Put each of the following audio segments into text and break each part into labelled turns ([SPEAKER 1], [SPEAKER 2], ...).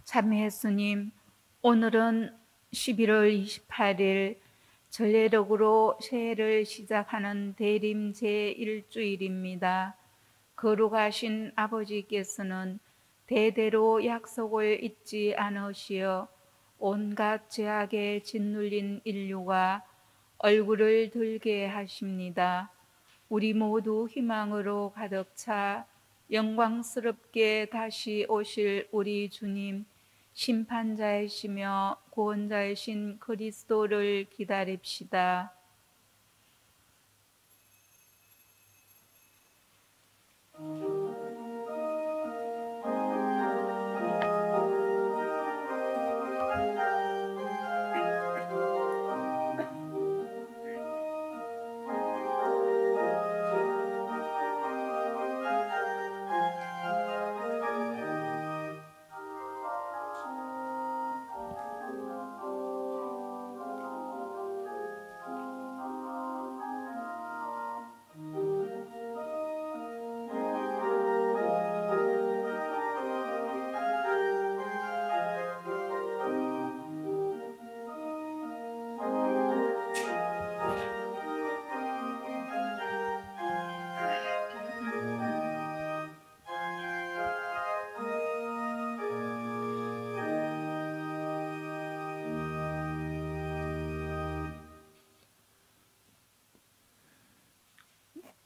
[SPEAKER 1] 참회 예수님, 오늘은 11월 28일 전례력으로 새해를 시작하는 대림 제1주일입니다. 거룩하신 아버지께서는 대대로 약속을 잊지 않으시어 온갖 죄악에 짓눌린 인류가 얼굴을 들게 하십니다. 우리 모두 희망으로 가득 차 영광스럽게 다시 오실 우리 주님, 심판자이시며 구원자이신 그리스도를 기다립시다.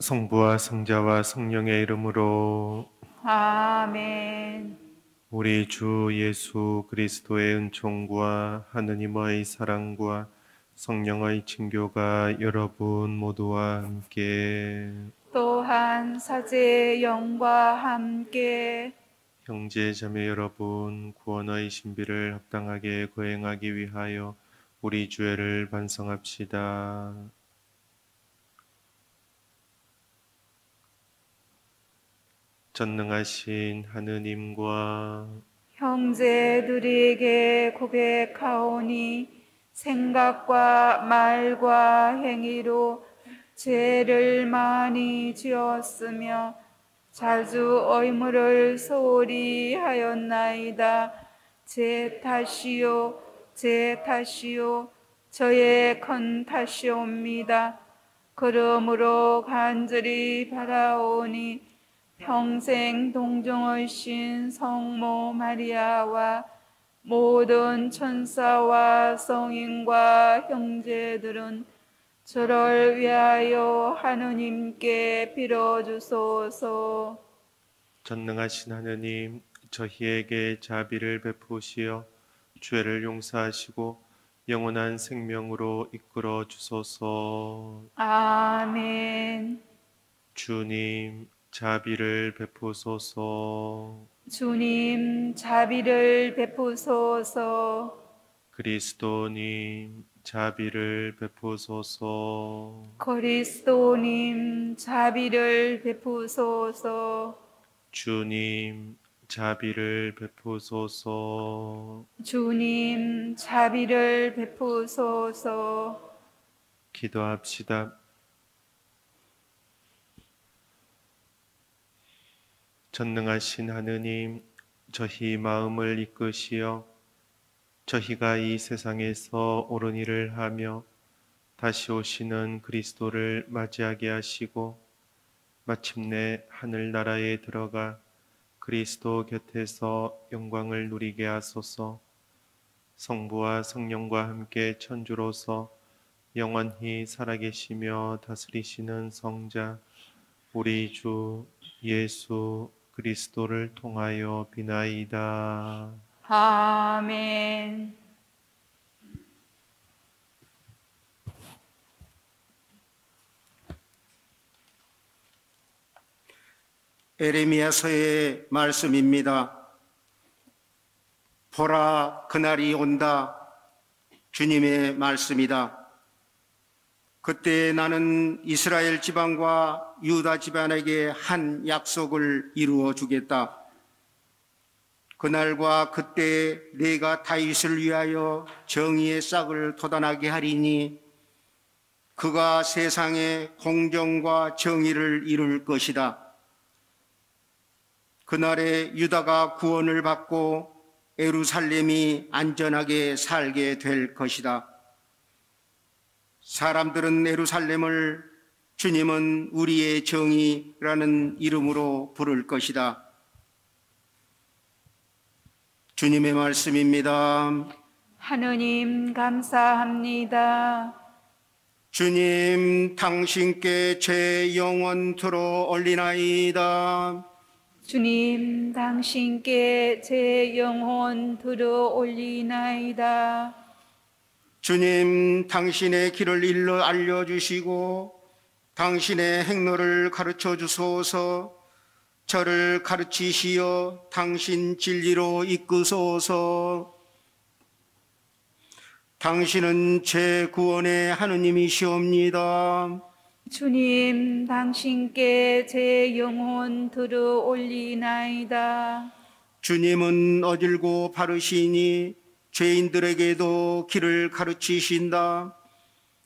[SPEAKER 2] 성부와 성자와 성령의 이름으로
[SPEAKER 1] 아멘.
[SPEAKER 2] 우리 주 예수 그리스도의 은총과 하느님의 사랑과 성령의 친교가 여러분 모두와 함께
[SPEAKER 1] 또한 사제의 영과 함께
[SPEAKER 2] 형제 자매 여러분, 구원의 신비를 합당하게 거행하기 위하여 우리 주애를 반성합시다. 전능하신 하느님과
[SPEAKER 1] 형제들에게 고백하오니 생각과 말과 행위로 죄를 많이 지었으며 자주 의무를 소홀히 하였나이다. 제 탓이요, 제 탓이요, 저의 큰 탓이옵니다. 그러므로 간절히 바라오니 평생 동정하신 성모 마리아와 모든 천사와 성인과 형제들은 저를 위하여 하느님께 빌어주소서.
[SPEAKER 2] 전능하신 하느님, 저희에게 자비를 베푸시어 죄를 용서하시고 영원한 생명으로 이끌어 주소서.
[SPEAKER 1] 아멘.
[SPEAKER 2] 주님, 자비를 베푸소서.
[SPEAKER 1] 주님, 자비를 베푸소서.
[SPEAKER 2] 그리스도님, 자비를 베푸소서.
[SPEAKER 1] 그리스도님, 자비를 베푸소서.
[SPEAKER 2] 주님, 자비를 베푸소서.
[SPEAKER 1] 주님, 자비를 베푸소서.
[SPEAKER 2] 기도합시다. 전능하신 하느님, 저희 마음을 이끄시어 저희가 이 세상에서 옳은 일을 하며 다시 오시는 그리스도를 맞이하게 하시고 마침내 하늘나라에 들어가 그리스도 곁에서 영광을 누리게 하소서. 성부와 성령과 함께 천주로서 영원히 살아계시며 다스리시는 성자 우리 주 예수 그리스도를 통하여 비나이다.
[SPEAKER 1] 아멘.
[SPEAKER 3] 에레미야서의 말씀입니다. 보라, 그날이 온다. 주님의 말씀이다. 그때 나는 이스라엘 지방과 유다 집안에게 한 약속을 이루어 주겠다. 그날과 그때 내가 다윗을 위하여 정의의 싹을 돋아나게 하리니 그가 세상에 공정과 정의를 이룰 것이다. 그날에 유다가 구원을 받고 예루살렘이 안전하게 살게 될 것이다. 사람들은 예루살렘을 주님은 우리의 정의라는 이름으로 부를 것이다. 주님의 말씀입니다.
[SPEAKER 1] 하느님 감사합니다.
[SPEAKER 3] 주님, 당신께 제 영원토록 올리나이다.
[SPEAKER 1] 주님 당신께 제 영혼 들어 올리나이다.
[SPEAKER 3] 주님, 당신의 길을 일러 알려주시고 당신의 행로를 가르쳐 주소서. 저를 가르치시어 당신 진리로 이끄소서. 당신은 제 구원의 하느님이시옵니다.
[SPEAKER 1] 주님 당신께 제 영혼 들어 올리나이다.
[SPEAKER 3] 주님은 어질고 바르시니 죄인들에게도 길을 가르치신다.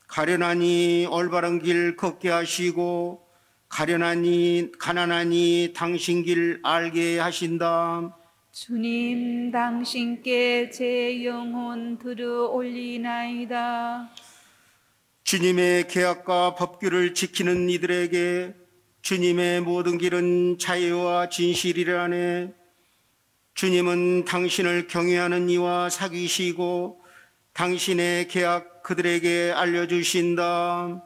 [SPEAKER 3] 가련하니 올바른 길 걷게 하시고 가난하니 당신 길 알게 하신다.
[SPEAKER 1] 주님 당신께 제 영혼 들어 올리나이다.
[SPEAKER 3] 주님의 계약과 법규를 지키는 이들에게 주님의 모든 길은 자유와 진실이라네. 주님은 당신을 경외하는 이와 사귀시고 당신의 계약 그들에게 알려주신다.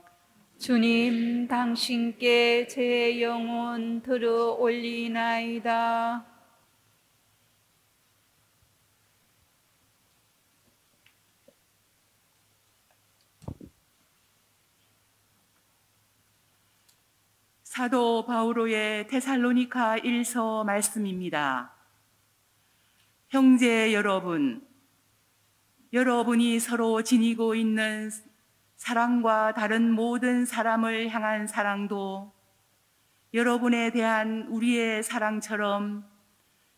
[SPEAKER 1] 주님 당신께 제 영혼 들어 올리나이다.
[SPEAKER 4] 사도 바오로의 데살로니가 1서 말씀입니다. 형제 여러분, 여러분이 서로 지니고 있는 사랑과 다른 모든 사람을 향한 사랑도 여러분에 대한 우리의 사랑처럼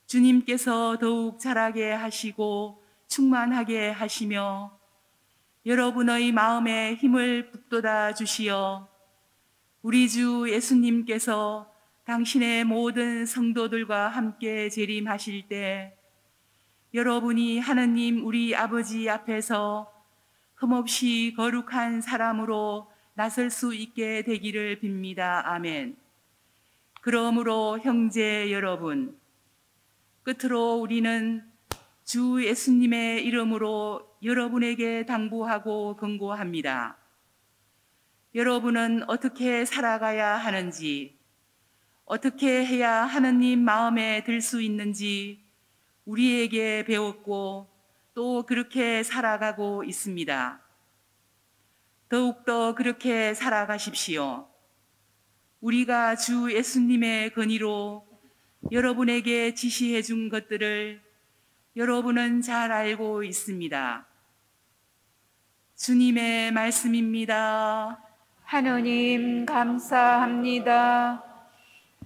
[SPEAKER 4] 주님께서 더욱 자라게 하시고 충만하게 하시며 여러분의 마음에 힘을 북돋아 주시어 우리 주 예수님께서 당신의 모든 성도들과 함께 재림하실 때 여러분이 하느님 우리 아버지 앞에서 흠없이 거룩한 사람으로 나설 수 있게 되기를 빕니다. 아멘. 그러므로 형제 여러분, 끝으로 우리는 주 예수님의 이름으로 여러분에게 당부하고 권고합니다. 여러분은 어떻게 살아가야 하는지, 어떻게 해야 하느님 마음에 들 수 있는지 우리에게 배웠고 또 그렇게 살아가고 있습니다. 더욱더 그렇게 살아가십시오. 우리가 주 예수님의 권위로 여러분에게 지시해 준 것들을 여러분은 잘 알고 있습니다. 주님의 말씀입니다.
[SPEAKER 1] 하느님 감사합니다.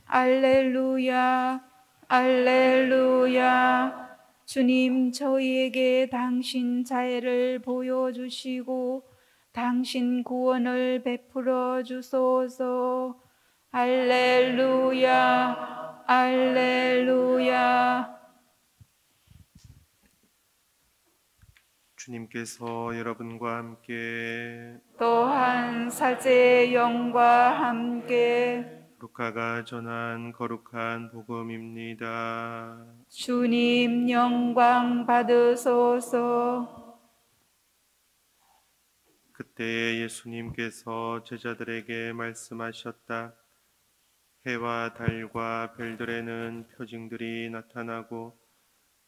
[SPEAKER 1] 알렐루야, 알렐루야. 주님 저희에게 당신 자애를 보여주시고 당신 구원을 베풀어 주소서. 알렐루야, 알렐루야.
[SPEAKER 2] 주님께서 여러분과 함께
[SPEAKER 1] 또한 사제의 영과 함께
[SPEAKER 2] 루카가 전한 거룩한 복음입니다.
[SPEAKER 1] 주님 영광 받으소서.
[SPEAKER 2] 그때에 예수님께서 제자들에게 말씀하셨다. 해와 달과 별들에는 표징들이 나타나고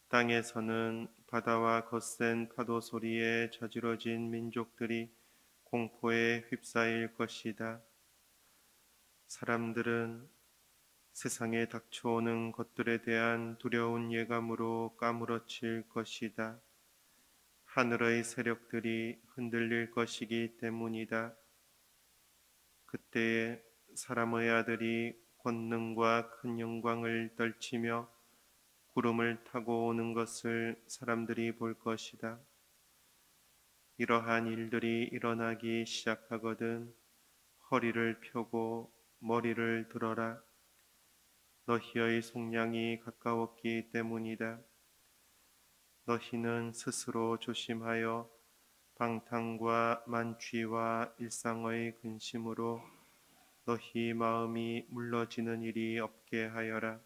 [SPEAKER 2] 땅에서는 바다와 거센 파도 소리에 저지러진 민족들이 공포에 휩싸일 것이다. 사람들은 세상에 닥쳐오는 것들에 대한 두려운 예감으로 까무러칠 것이다. 하늘의 세력들이 흔들릴 것이기 때문이다. 그때에 사람의 아들이 권능과 큰 영광을 떨치며 구름을 타고 오는 것을 사람들이 볼 것이다. 이러한 일들이 일어나기 시작하거든 허리를 펴고 머리를 들어라. 너희의 속량이 가까웠기 때문이다. 너희는 스스로 조심하여 방탕과 만취와 일상의 근심으로 너희 마음이 물러지는 일이 없게 하여라.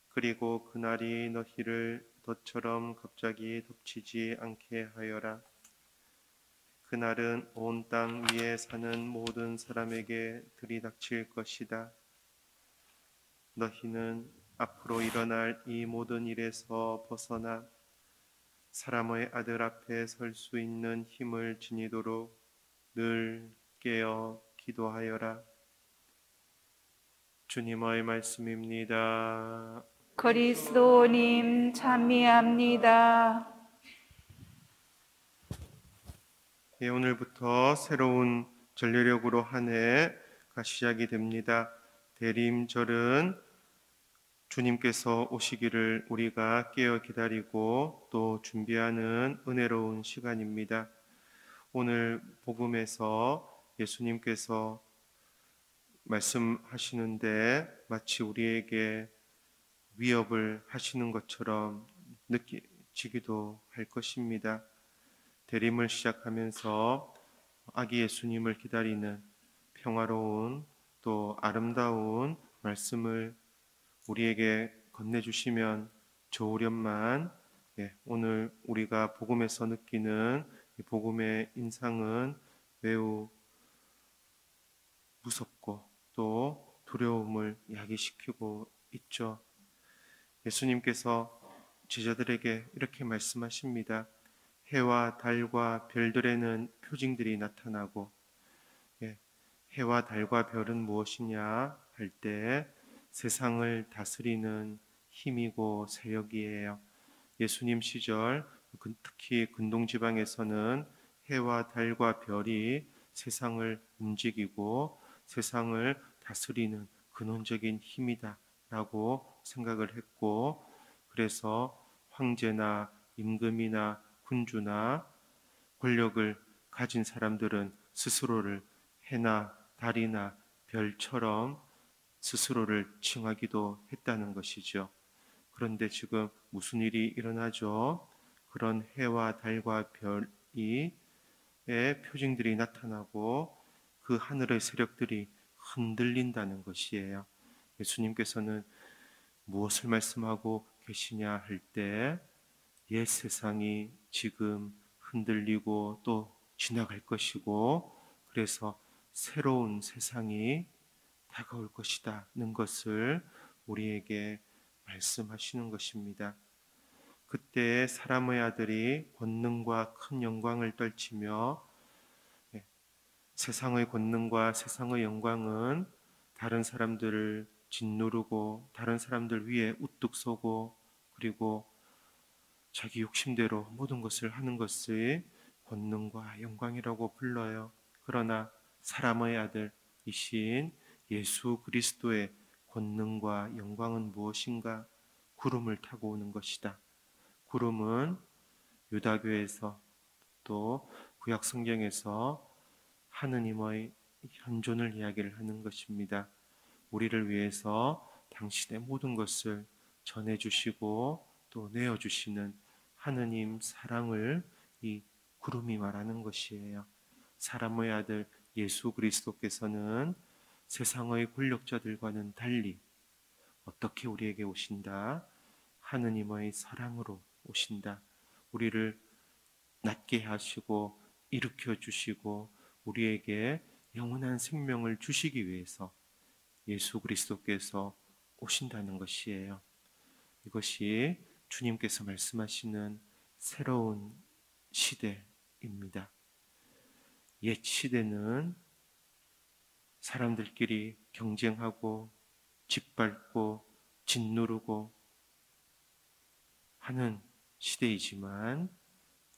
[SPEAKER 2] 그리고 그날이 너희를 덫처럼 갑자기 덮치지 않게 하여라. 그날은 온 땅 위에 사는 모든 사람에게 들이닥칠 것이다. 너희는 앞으로 일어날 이 모든 일에서 벗어나 사람의 아들 앞에 설 수 있는 힘을 지니도록 늘 깨어 기도하여라. 주님의 말씀입니다.
[SPEAKER 1] 그리스도님 찬미합니다.
[SPEAKER 2] 예, 오늘부터 새로운 전례력으로 한 해가 시작이 됩니다. 대림절은 주님께서 오시기를 우리가 깨어 기다리고 또 준비하는 은혜로운 시간입니다. 오늘 복음에서 예수님께서 말씀하시는데 마치 우리에게 위협을 하시는 것처럼 느껴지기도 할 것입니다. 대림을 시작하면서 아기 예수님을 기다리는 평화로운 또 아름다운 말씀을 우리에게 건네주시면 좋으련만 오늘 우리가 복음에서 느끼는 이 복음의 인상은 매우 무섭고 또 두려움을 야기시키고 있죠. 예수님께서 제자들에게 이렇게 말씀하십니다. 해와 달과 별들에는 표징들이 나타나고, 해와 달과 별은 무엇이냐 할 때 세상을 다스리는 힘이고 세력이에요. 예수님 시절 특히 근동지방에서는 해와 달과 별이 세상을 움직이고 세상을 다스리는 근원적인 힘이다 라고 생각을 했고, 그래서 황제나 임금이나 군주나 권력을 가진 사람들은 스스로를 해나 달이나 별처럼 스스로를 칭하기도 했다는 것이죠. 그런데 지금 무슨 일이 일어나죠? 그런 해와 달과 별이 표징들이 나타나고 그 하늘의 세력들이 흔들린다는 것이에요. 예수님께서는 무엇을 말씀하고 계시냐 할 때 옛 세상이 지금 흔들리고 또 지나갈 것이고 그래서 새로운 세상이 다가올 것이다는 것을 우리에게 말씀하시는 것입니다. 그때 사람의 아들이 권능과 큰 영광을 떨치며, 세상의 권능과 세상의 영광은 다른 사람들을 짓누르고 다른 사람들 위에 우뚝 서고 그리고 자기 욕심대로 모든 것을 하는 것을 권능과 영광이라고 불러요. 그러나 사람의 아들이신 예수 그리스도의 권능과 영광은 무엇인가? 구름을 타고 오는 것이다. 구름은 유다교에서 또 구약 성경에서 하느님의 현존을 이야기를 하는 것입니다. 우리를 위해서 당신의 모든 것을 전해주시고 또 내어주시는 하느님 사랑을 이 구름이 말하는 것이에요. 사람의 아들 예수 그리스도께서는 세상의 권력자들과는 달리 어떻게 우리에게 오신다? 하느님의 사랑으로 오신다. 우리를 낫게 하시고 일으켜 주시고 우리에게 영원한 생명을 주시기 위해서 예수 그리스도께서 오신다는 것이에요. 이것이 주님께서 말씀하시는 새로운 시대입니다. 옛 시대는 사람들끼리 경쟁하고 짓밟고 짓누르고 하는 시대이지만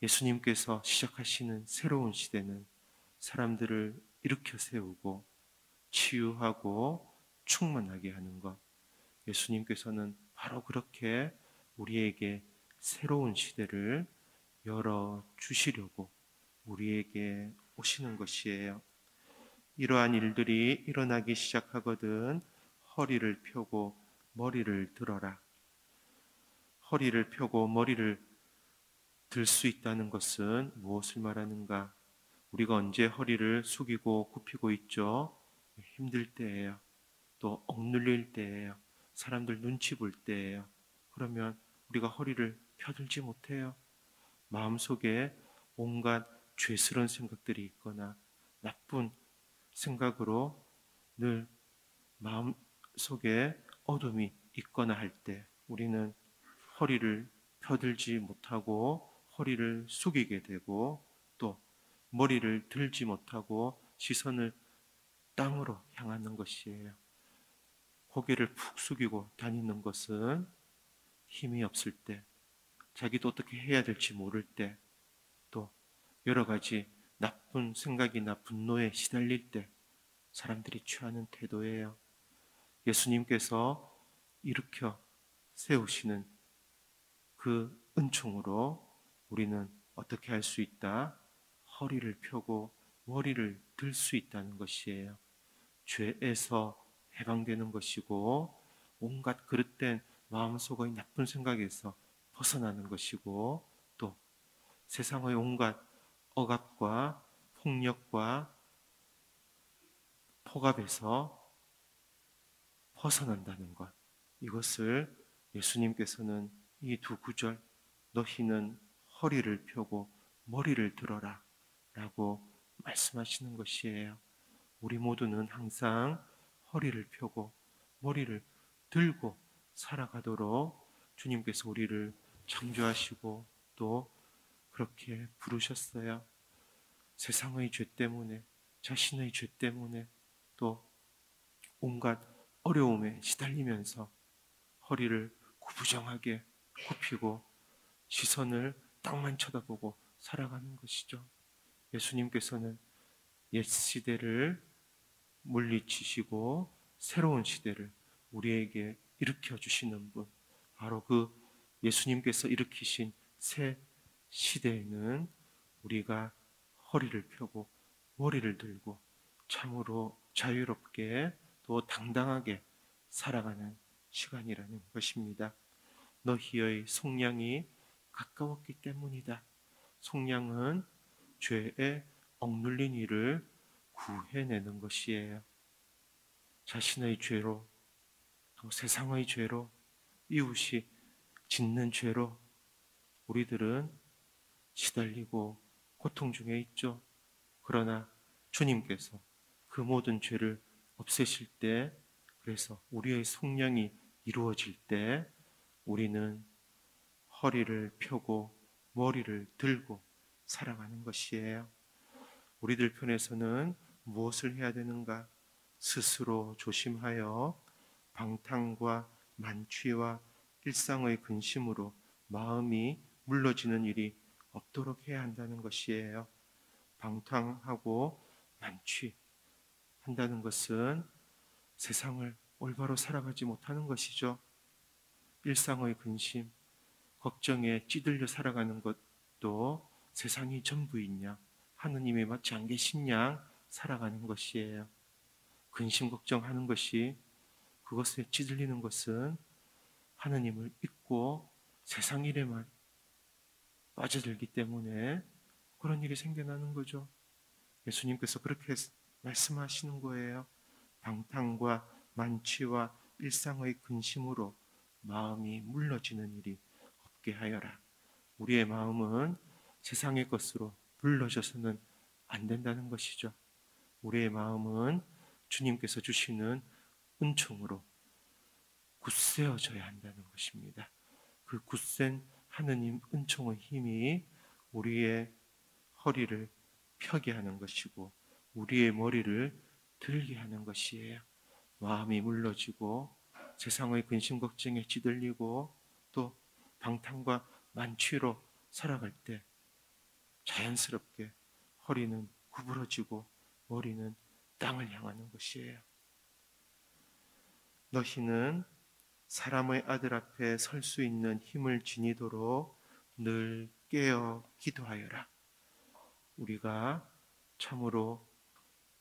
[SPEAKER 2] 예수님께서 시작하시는 새로운 시대는 사람들을 일으켜 세우고 치유하고 충만하게 하는 것. 예수님께서는 바로 그렇게 우리에게 새로운 시대를 열어주시려고 우리에게 오시는 것이에요. 이러한 일들이 일어나기 시작하거든 허리를 펴고 머리를 들어라. 허리를 펴고 머리를 들 수 있다는 것은 무엇을 말하는가? 우리가 언제 허리를 숙이고 굽히고 있죠? 힘들 때예요. 또 억눌릴 때예요. 사람들 눈치 볼 때예요. 그러면 우리가 허리를 펴들지 못해요. 마음속에 온갖 죄스러운 생각들이 있거나 나쁜 생각으로 늘 마음속에 어둠이 있거나 할 때 우리는 허리를 펴들지 못하고 허리를 숙이게 되고 또 머리를 들지 못하고 시선을 땅으로 향하는 것이에요. 고개를 푹 숙이고 다니는 것은 힘이 없을 때, 자기도 어떻게 해야 될지 모를 때, 또 여러 가지 나쁜 생각이나 분노에 시달릴 때 사람들이 취하는 태도예요. 예수님께서 일으켜 세우시는 그 은총으로 우리는 어떻게 할 수 있다? 허리를 펴고 머리를 들 수 있다는 것이에요. 죄에서 해방되는 것이고 온갖 그릇된 마음속의 나쁜 생각에서 벗어나는 것이고 또 세상의 온갖 억압과 폭력과 폭압에서 벗어난다는 것, 이것을 예수님께서는 이 두 구절, 너희는 허리를 펴고 머리를 들어라 라고 말씀하시는 것이에요. 우리 모두는 항상 허리를 펴고 머리를 들고 살아가도록 주님께서 우리를 창조하시고 또 그렇게 부르셨어요. 세상의 죄 때문에, 자신의 죄 때문에 또 온갖 어려움에 시달리면서 허리를 구부정하게 굽히고 시선을 땅만 쳐다보고 살아가는 것이죠. 예수님께서는 옛 시대를 물리치시고 새로운 시대를 우리에게 일으켜 주시는 분, 바로 그 예수님께서 일으키신 새 시대에는 우리가 허리를 펴고 머리를 들고 참으로 자유롭게 또 당당하게 살아가는 시간이라는 것입니다. 너희의 속량이 가까웠기 때문이다. 속량은 죄에 억눌린 이를 구해내는 것이에요. 자신의 죄로 또 세상의 죄로 이웃이 짓는 죄로 우리들은 시달리고 고통 중에 있죠. 그러나 주님께서 그 모든 죄를 없애실 때, 그래서 우리의 속량이 이루어질 때 우리는 허리를 펴고 머리를 들고 살아가는 것이에요. 우리들 편에서는 무엇을 해야 되는가? 스스로 조심하여 방탕과 만취와 일상의 근심으로 마음이 물러지는 일이 없도록 해야 한다는 것이에요. 방탕하고 만취한다는 것은 세상을 올바로 살아가지 못하는 것이죠. 일상의 근심, 걱정에 찌들려 살아가는 것도 세상이 전부이냐, 하느님이 마치 안 계신 양 살아가는 것이에요. 근심 걱정하는 것이, 그것에 찌들리는 것은 하느님을 잊고 세상 일에만 빠져들기 때문에 그런 일이 생겨나는 거죠. 예수님께서 그렇게 말씀하시는 거예요. 방탕과 만취와 일상의 근심으로 마음이 물러지는 일이 없게 하여라. 우리의 마음은 세상의 것으로 물러져서는 안 된다는 것이죠. 우리의 마음은 주님께서 주시는 은총으로 굳세어져야 한다는 것입니다. 그 굳센 하느님 은총의 힘이 우리의 허리를 펴게 하는 것이고 우리의 머리를 들게 하는 것이에요. 마음이 물러지고 세상의 근심 걱정에 찌들리고 또 방탕과 만취로 살아갈 때 자연스럽게 허리는 구부러지고 머리는 땅을 향하는 것이에요. 너희는 사람의 아들 앞에 설 수 있는 힘을 지니도록 늘 깨어 기도하여라. 우리가 참으로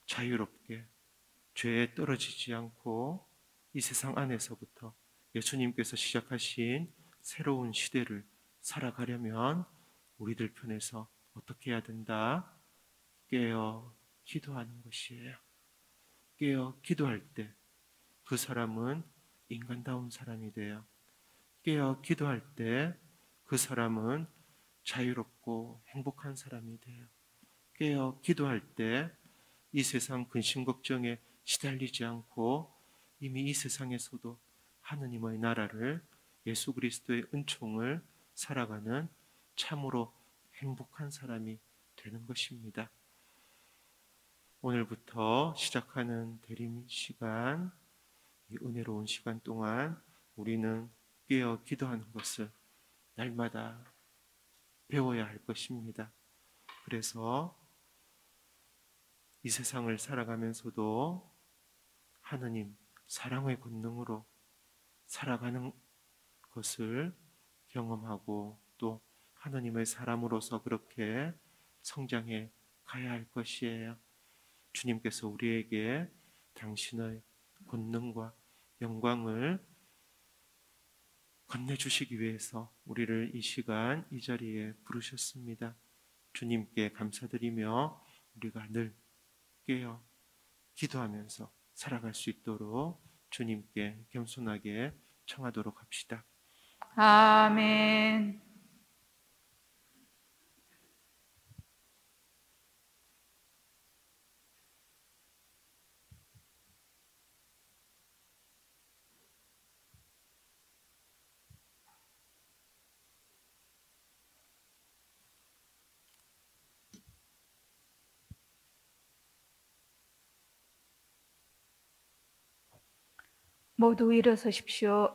[SPEAKER 2] 자유롭게 죄에 떨어지지 않고 이 세상 안에서부터 예수님께서 시작하신 새로운 시대를 살아가려면 우리들 편에서 어떻게 해야 된다? 깨어 기도하는 것이에요. 깨어 기도할 때 그 사람은 인간다운 사람이 돼요. 깨어 기도할 때 그 사람은 자유롭고 행복한 사람이 돼요. 깨어 기도할 때 이 세상 근심 걱정에 시달리지 않고 이미 이 세상에서도 하느님의 나라를, 예수 그리스도의 은총을 살아가는 참으로 행복한 사람이 되는 것입니다. 오늘부터 시작하는 대림 시간, 이 은혜로운 시간 동안 우리는 깨어 기도하는 것을 날마다 배워야 할 것입니다. 그래서 이 세상을 살아가면서도 하느님 사랑의 권능으로 살아가는 것을 경험하고 또 하느님의 사람으로서 그렇게 성장해 가야 할 것이에요. 주님께서 우리에게 당신의 권능과 영광을 건네주시기 위해서 우리를 이 시간 이 자리에 부르셨습니다. 주님께 감사드리며 우리가 늘 깨어 기도하면서 살아갈 수 있도록 주님께 겸손하게 청하도록 합시다.
[SPEAKER 1] 아멘. 모두 일어서십시오.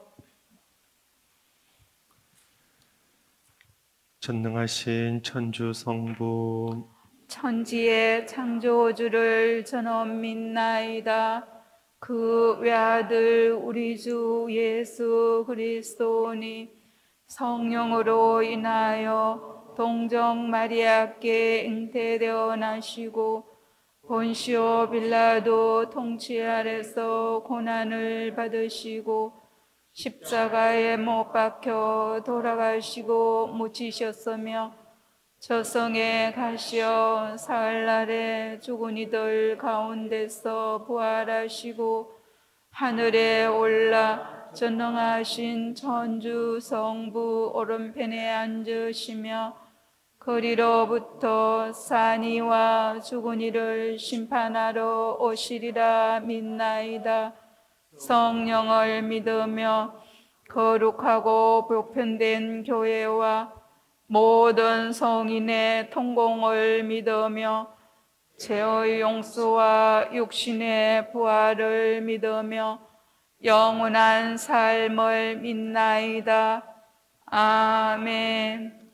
[SPEAKER 2] 전능하신 천주 성부,
[SPEAKER 1] 천지의 창조주를 전원 믿나이다. 그 외아들 우리 주 예수 그리스도니 성령으로 인하여 동정 마리아께 잉태되어 나시고 본시오 빌라도 통치 아래서 고난을 받으시고 십자가에 못 박혀 돌아가시고 묻히셨으며 저성에 가시어 사흘날에 죽은 이들 가운데서 부활하시고 하늘에 올라 전능하신 천주 성부 오른편에 앉으시며 그리로부터 산이와 죽은 이를 심판하러 오시리라 믿나이다. 성령을 믿으며 거룩하고 보편된 교회와 모든 성인의 통공을 믿으며 죄의 용서와 육신의 부활을 믿으며 영원한 삶을 믿나이다. 아멘.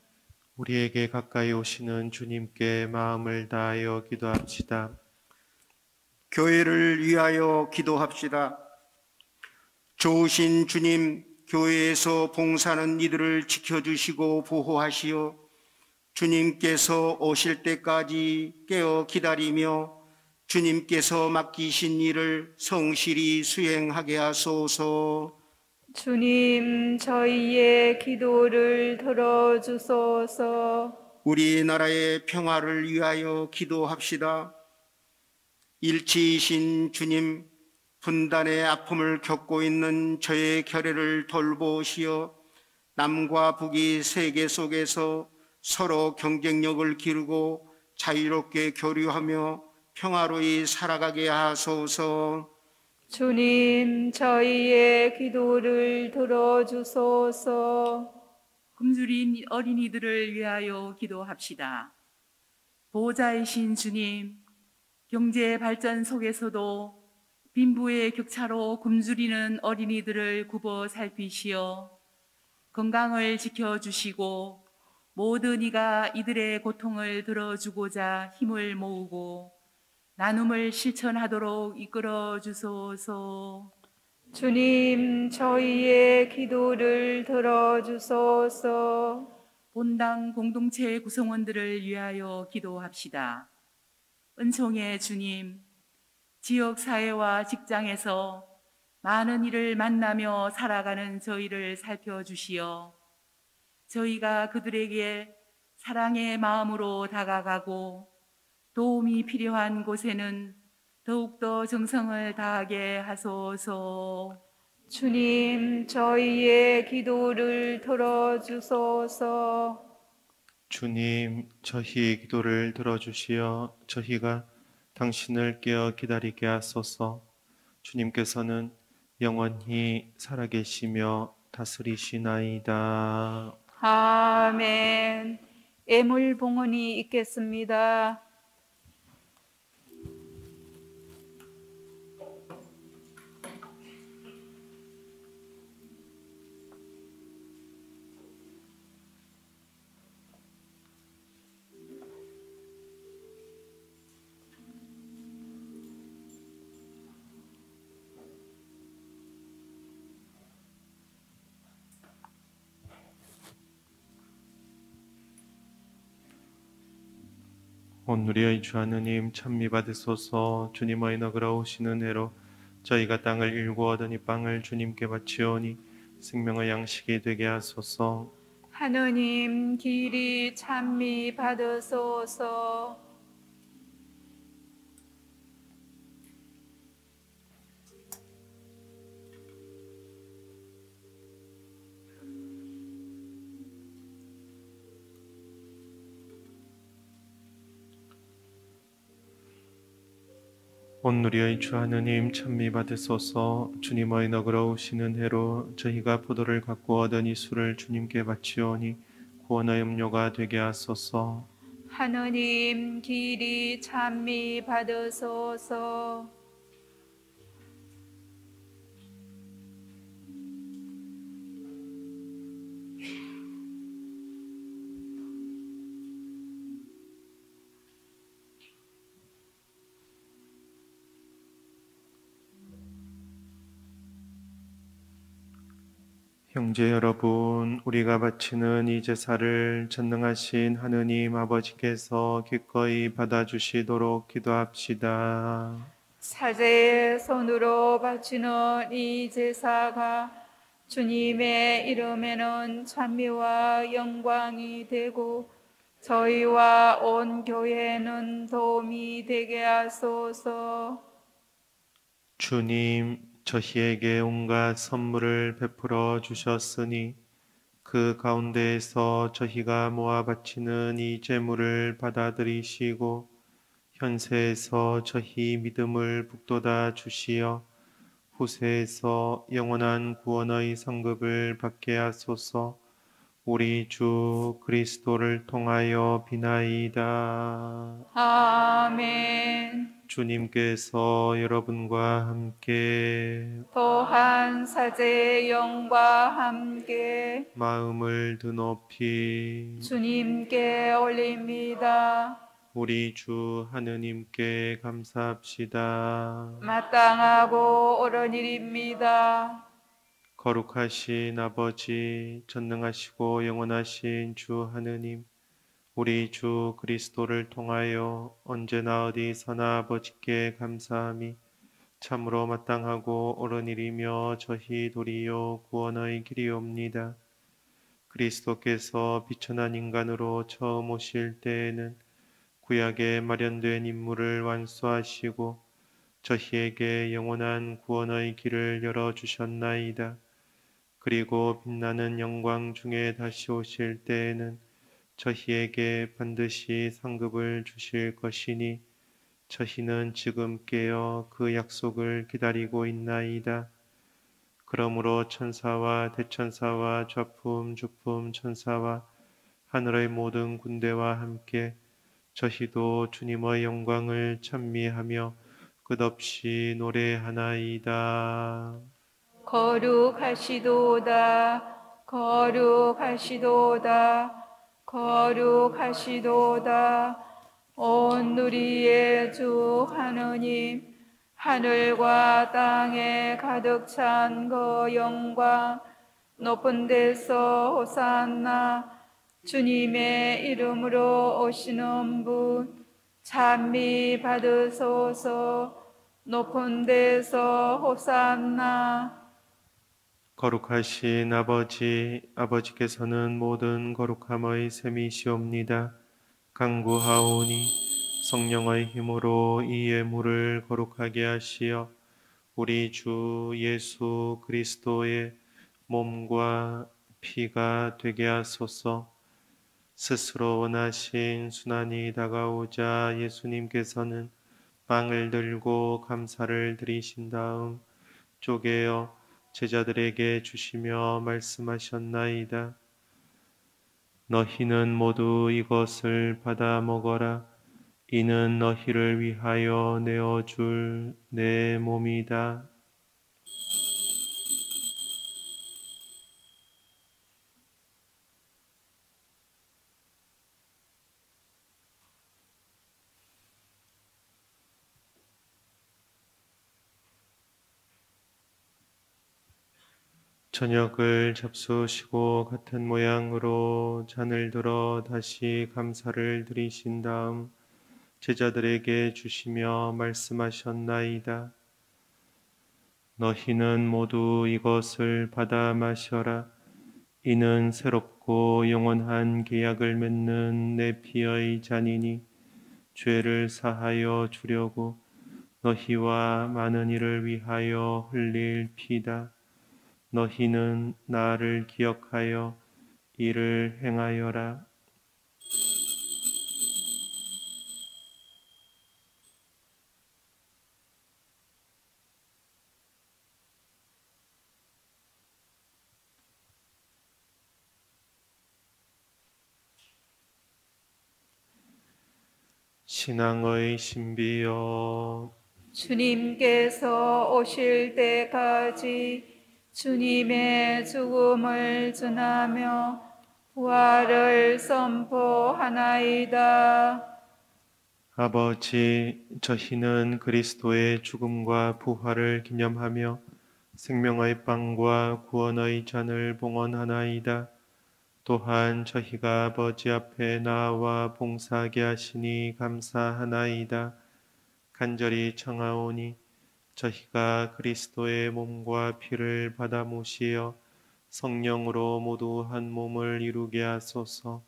[SPEAKER 2] 우리에게 가까이 오시는 주님께 마음을 다하여 기도합시다.
[SPEAKER 3] 교회를 위하여 기도합시다. 좋으신 주님, 교회에서 봉사하는 이들을 지켜주시고 보호하시어 주님께서 오실 때까지 깨어 기다리며 주님께서 맡기신 일을 성실히 수행하게 하소서.
[SPEAKER 1] 주님, 저희의 기도를 들어주소서.
[SPEAKER 3] 우리나라의 평화를 위하여 기도합시다. 일치이신 주님, 분단의 아픔을 겪고 있는 저의 결의를 돌보시어 남과 북이 세계 속에서 서로 경쟁력을 기르고 자유롭게 교류하며 평화로이 살아가게 하소서.
[SPEAKER 1] 주님, 저희의 기도를 들어주소서.
[SPEAKER 4] 굶주린 어린이들을 위하여 기도합시다. 보호자이신 주님, 경제 발전 속에서도 빈부의 격차로 굶주리는 어린이들을 굽어 살피시어 건강을 지켜주시고 모든 이가 이들의 고통을 들어주고자 힘을 모으고 나눔을 실천하도록 이끌어 주소서.
[SPEAKER 1] 주님, 저희의 기도를 들어주소서.
[SPEAKER 4] 본당 공동체 구성원들을 위하여 기도합시다. 은총의 주님, 지역 사회와 직장에서 많은 일을 만나며 살아가는 저희를 살펴주시어 저희가 그들에게 사랑의 마음으로 다가가고 도움이 필요한 곳에는 더욱더 정성을 다하게 하소서.
[SPEAKER 1] 주님, 저희의 기도를 들어주소서.
[SPEAKER 2] 주님, 저희의 기도를 들어주시어 저희가 당신을 깨어 기다리게 하소서. 주님께서는 영원히 살아계시며 다스리시나이다.
[SPEAKER 1] 아멘. 애물봉헌이 있겠습니다.
[SPEAKER 2] 오늘의 주 하느님 찬미 받으소서. 주님의 너그러 오시는 해로 저희가 땅을 일구 얻은 이 빵을 주님께 바치오니 생명의 양식이 되게 하소서.
[SPEAKER 1] 하느님 길이 찬미 받으소서.
[SPEAKER 2] 온누리의 주 하느님 찬미 받으소서. 주님의 너그러 오시는 해로 저희가 포도를 갖고 얻은 이 술을 주님께 바치오니 구원의 음료가 되게 하소서.
[SPEAKER 1] 하느님 길이 찬미 받으소서.
[SPEAKER 2] 형제 여러분, 우리가 바치는 이 제사를 전능하신 하느님 아버지께서 기꺼이 받아주시도록 기도합시다.
[SPEAKER 1] 사제의 손으로 바치는 이 제사가 주님의 이름에는 찬미와 영광이 되고 저희와 온 교회는 도움이 되게 하소서.
[SPEAKER 2] 주님, 저희에게 온갖 선물을 베풀어 주셨으니 그 가운데에서 저희가 모아 바치는 이 제물을 받아들이시고 현세에서 저희 믿음을 북돋아 주시어 후세에서 영원한 구원의 상급을 받게 하소서. 우리 주 그리스도를 통하여 비나이다.
[SPEAKER 1] 아멘.
[SPEAKER 2] 주님께서 여러분과 함께
[SPEAKER 1] 또한 사제의 영과 함께
[SPEAKER 2] 마음을 드높이
[SPEAKER 1] 주님께 올립니다.
[SPEAKER 2] 우리 주 하느님께 감사합시다.
[SPEAKER 1] 마땅하고 옳은 일입니다.
[SPEAKER 2] 거룩하신 아버지, 전능하시고 영원하신 주 하느님, 우리 주 그리스도를 통하여 언제나 어디서나 아버지께 감사함이 참으로 마땅하고 옳은 일이며 저희 도리요 구원의 길이옵니다. 그리스도께서 비천한 인간으로 처음 오실 때에는 구약에 마련된 임무를 완수하시고 저희에게 영원한 구원의 길을 열어주셨나이다. 그리고 빛나는 영광 중에 다시 오실 때에는 저희에게 반드시 상급을 주실 것이니 저희는 지금 깨어 그 약속을 기다리고 있나이다. 그러므로 천사와 대천사와 좌품 주품 천사와 하늘의 모든 군대와 함께 저희도 주님의 영광을 찬미하며 끝없이 노래하나이다.
[SPEAKER 1] 거룩하시도다, 거룩하시도다, 거룩하시도다. 온 누리의 주 하느님, 하늘과 땅에 가득 찬 그 영광, 높은 데서 호산나. 주님의 이름으로 오시는 분 찬미 받으소서. 높은 데서 호산나.
[SPEAKER 2] 거룩하신 아버지께서는 모든 거룩함의 셈이시옵니다. 간구하오니 성령의 힘으로 이 예물을 거룩하게 하시어 우리 주 예수 그리스도의 몸과 피가 되게 하소서. 스스로 원하신 순환이 다가오자 예수님께서는 빵을 들고 감사를 드리신 다음 쪼개어 제자들에게 주시며 말씀하셨나이다. 너희는 모두 이것을 받아 먹어라. 이는 너희를 위하여 내어줄 내 몸이다. 저녁을 잡수시고 같은 모양으로 잔을 들어 다시 감사를 드리신 다음 제자들에게 주시며 말씀하셨나이다. 너희는 모두 이것을 받아 마셔라. 이는 새롭고 영원한 계약을 맺는 내 피의 잔이니 죄를 사하여 주려고 너희와 많은 이를 위하여 흘릴 피다. 너희는 나를 기억하여 이를 행하여라. 신앙의 신비여,
[SPEAKER 1] 주님께서 오실 때까지 주님의 죽음을 전하며 부활을 선포하나이다.
[SPEAKER 2] 아버지, 저희는 그리스도의 죽음과 부활을 기념하며 생명의 빵과 구원의 잔을 봉헌하나이다. 또한 저희가 아버지 앞에 나와 봉사하게 하시니 감사하나이다. 간절히 청하오니 저희가 그리스도의 몸과 피를 받아 모시어 성령으로 모두 한 몸을 이루게 하소서.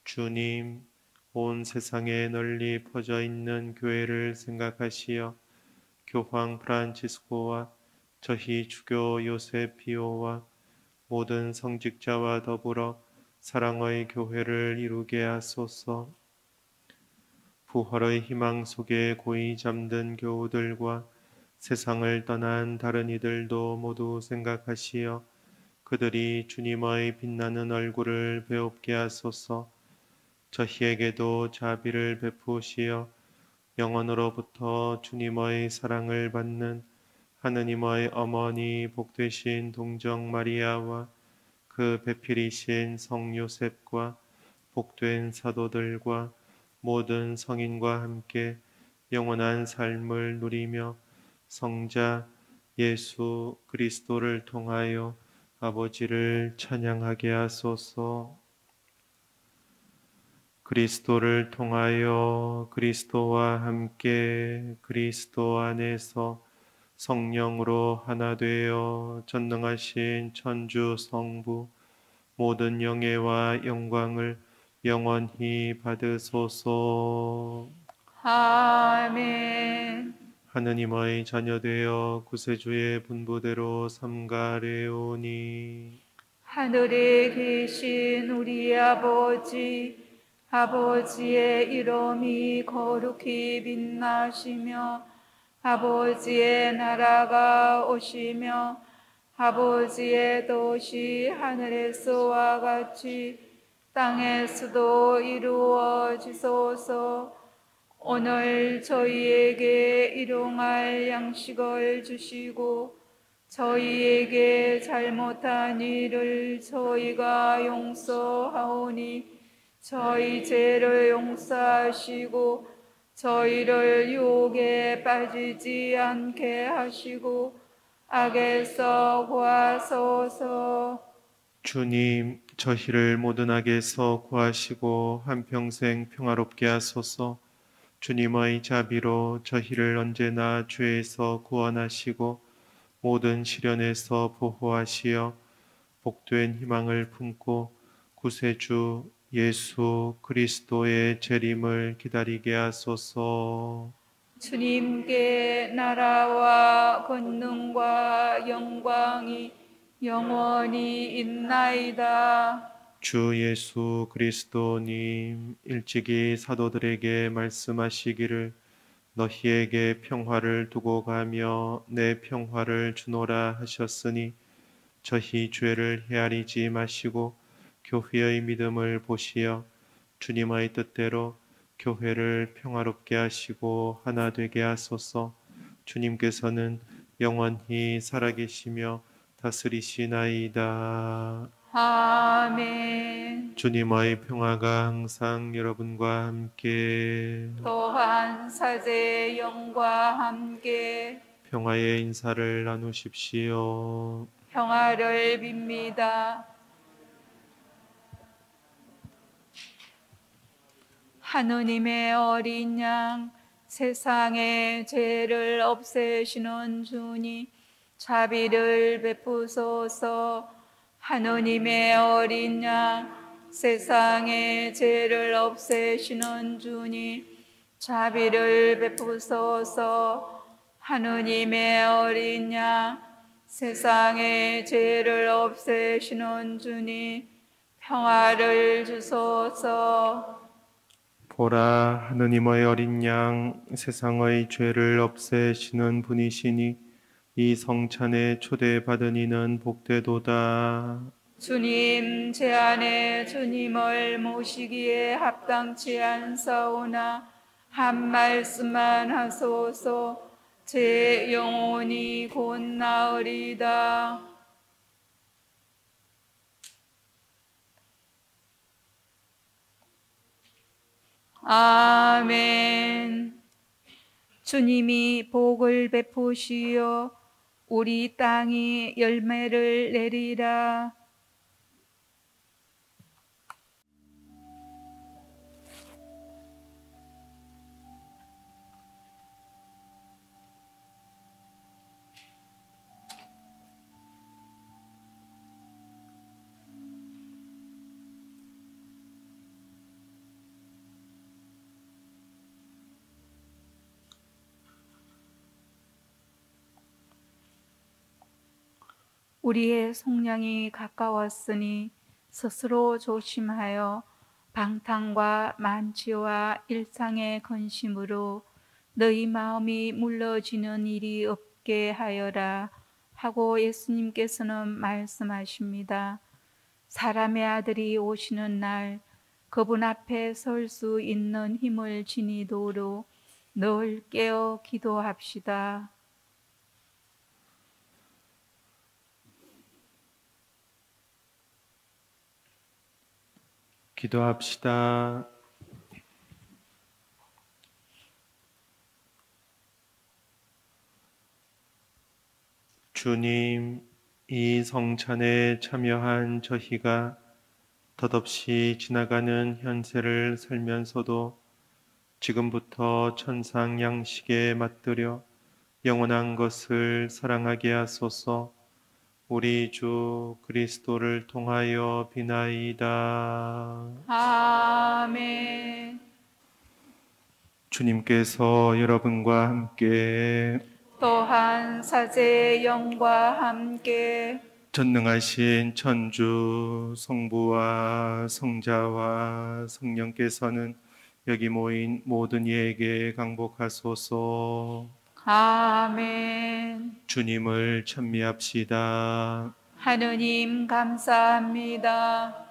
[SPEAKER 2] 주님, 온 세상에 널리 퍼져 있는 교회를 생각하시어 교황 프란치스코와 저희 주교 요셉 비오와 모든 성직자와 더불어 사랑의 교회를 이루게 하소서. 부활의 희망 속에 고이 잠든 교우들과 세상을 떠난 다른 이들도 모두 생각하시어 그들이 주님의 빛나는 얼굴을 배웁게 하소서. 저희에게도 자비를 베푸시어 영원으로부터 주님의 사랑을 받는 하느님의 어머니 복되신 동정 마리아와 그 배필이신 성 요셉과 복된 사도들과 모든 성인과 함께 영원한 삶을 누리며 성자 예수 그리스도를 통하여 아버지를 찬양하게 하소서. 그리스도를 통하여 그리스도와 함께 그리스도 안에서 성령으로 하나 되어 전능하신 천주 성부 모든 영예와 영광을 영원히 받으소서.
[SPEAKER 1] 아멘.
[SPEAKER 2] 하느님의 자녀되어 구세주의 분부대로 삼가래오니
[SPEAKER 1] 하늘에 계신 우리 아버지, 아버지의 이름이 거룩히 빛나시며 아버지의 나라가 오시며 아버지의 뜻이 하늘에서와 같이 땅에서도 이루어지소서. 오늘 저희에게 일용할 양식을 주시고 저희에게 잘못한 일을 저희가 용서하오니 저희 죄를 용서하시고 저희를 유혹에 빠지지 않게 하시고 악에서 구하소서.
[SPEAKER 2] 주님, 저희를 모든 악에서 구하시고 한평생 평화롭게 하소서. 주님의 자비로 저희를 언제나 죄에서 구원하시고 모든 시련에서 보호하시어 복된 희망을 품고 구세주 예수 그리스도의 재림을 기다리게 하소서.
[SPEAKER 1] 주님께 나라와 권능과 영광이 영원히 있나이다.
[SPEAKER 2] 주 예수 그리스도님 일찍이 사도들에게 말씀하시기를 너희에게 평화를 두고 가며 내 평화를 주노라 하셨으니 저희 죄를 헤아리지 마시고 교회의 믿음을 보시어 주님의 뜻대로 교회를 평화롭게 하시고 하나 되게 하소서. 주님께서는 영원히 살아계시며 다스리시나이다.
[SPEAKER 1] 아멘.
[SPEAKER 2] 주님의 평화가 항상 여러분과 함께.
[SPEAKER 1] 또한 사제의 영과 함께
[SPEAKER 2] 평화의 인사를 나누십시오.
[SPEAKER 1] 평화를 빕니다. 하느님의 어린 양, 세상의 죄를 없애시는 주님, 자비를 베푸소서. 하느님의 어린 양, 세상의 죄를 없애시는 주님, 자비를 베푸소서. 하느님의 어린 양, 세상의 죄를 없애시는 주님, 평화를 주소서.
[SPEAKER 2] 보라, 하느님의 어린 양, 세상의 죄를 없애시는 분이시니 이 성찬에 초대받은 이는 복되도다.
[SPEAKER 1] 주님, 제 안에 주님을 모시기에 합당치 않사오나 한 말씀만 하소서. 제 영혼이 곧 나으리다. 아멘. 주님이 복을 베푸시어 우리 땅이 열매를 내리라. 우리의 속량이 가까웠으니 스스로 조심하여 방탕과 만취와 일상의 근심으로 너희 마음이 물러지는 일이 없게 하여라 하고 예수님께서는 말씀하십니다. 사람의 아들이 오시는 날 그분 앞에 설 수 있는 힘을 지니도록 늘 깨어 기도합시다.
[SPEAKER 2] 기도합시다. 주님, 이 성찬에 참여한 저희가 덧없이 지나가는 현세를 살면서도 지금부터 천상 양식에 맛들여 영원한 것을 사랑하게 하소서. 우리 주 그리스도를 통하여 비나이다.
[SPEAKER 1] 아멘.
[SPEAKER 2] 주님께서 여러분과 함께
[SPEAKER 1] 또한 사제의 영과 함께
[SPEAKER 2] 전능하신 천주 성부와 성자와 성령께서는 여기 모인 모든 이에게 강복하소서.
[SPEAKER 1] 아멘.
[SPEAKER 2] 주님을 찬미합시다.
[SPEAKER 1] 하느님 감사합니다.